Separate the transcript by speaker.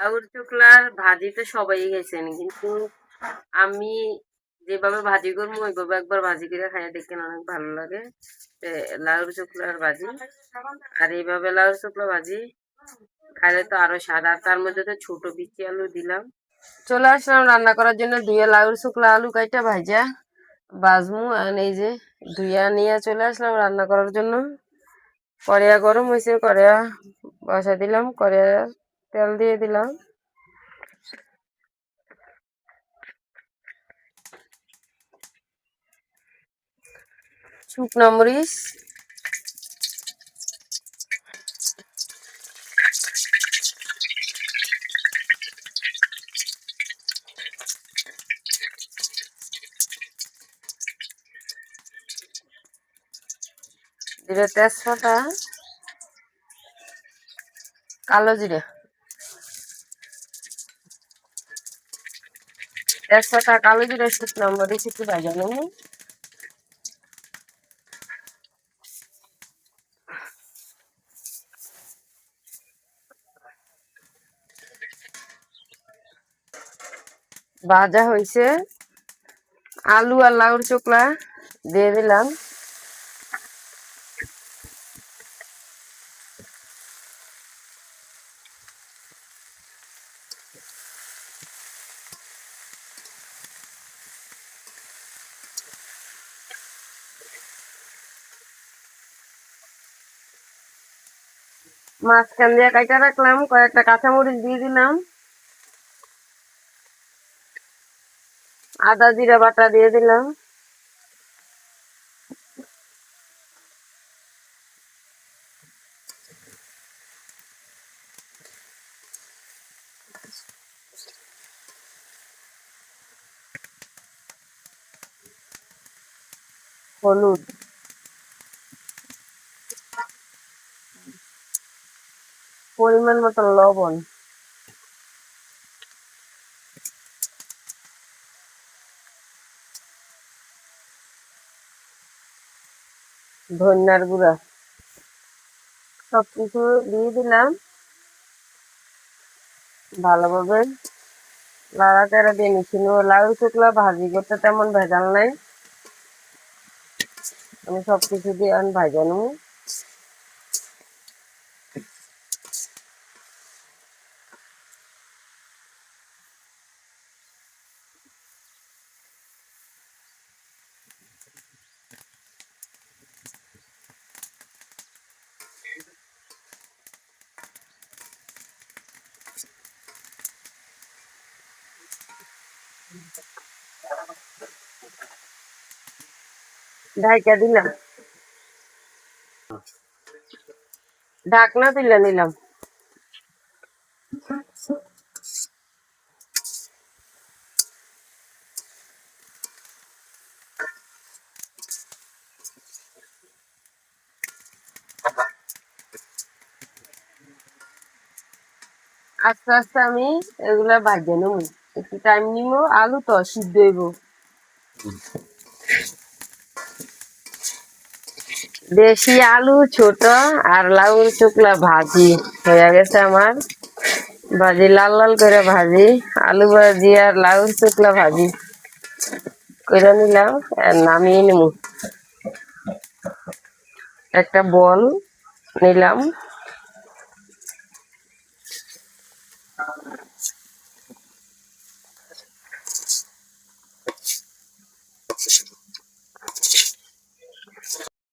Speaker 1: লাউর চোখলার ভাজি তো সবাই গেছেন, কিন্তু আমি যেভাবে ভাজি করবো ওইভাবে একবার ভাজি করে খাইয়া দেখেন, অনেক ভালো লাগে লাউর চোখলার ভাজি। আর এইভাবে লাউর চোখলা ভাজি খাইলে তো আরো স্বাদ। আর তার মধ্যে তো ছোট বিচি আলু দিলাম। চলে আসলাম রান্না করার জন্য, ধুয়ে লাউর শুকলা আলু কাইটা ভাজা বাজমু। আর এই যে ধুইয়া নিয়ে চলে আসলাম রান্না করার জন্য। কড়াইয়া গরম হয়েছে, কড়াইয়া বসা দিলাম, কড়াইয়া তেল দিয়ে দিলাম। শুকনো মরিচ, দিলে তেজপাতা, কালো জিরে, তেজপাতা কালো জিরে শুকনো মরিচ একটু ভাজা নেব। ভাজা হয়েছে, আলু আর লাউর চোকলা দিয়ে দিলাম। মাঝখান দিয়ে কাটা রাখলাম, কয়েকটা কাঁচামরিচ দিয়ে দিলাম, আদা জিরা বাটা দিয়ে দিলাম, হলুদ, পরিমাণ মতো লবণ, ধনিয়ার গুঁড়া সবকিছু দিয়ে দিলাম। ভালোভাবে নাড়াচাড়া দিয়ে নিচ্ছি। লাউ শুকলা ভাজি করতে তেমন ভেজাল নাই, আমি সবকিছু দিয়ে ভাজা নেব। ঢাকা দিলাম, ঢাকনা তুলে নিলাম। আস্তে আস্তে আমি এগুলা ভাজে নেব, একটু টাইম নিব, আলু তো সিদ্ধ হইব। দেশি আলু ছোট আর লাউর শুকলা ভাজি হয়ে গেছে আমার। ভাজি লাল লাল করে ভাজি, আলু ভাজি আর লাউর শুকলা ভাজি করে নিলাম। আর নামিয়ে নিব, একটা বল নিলাম।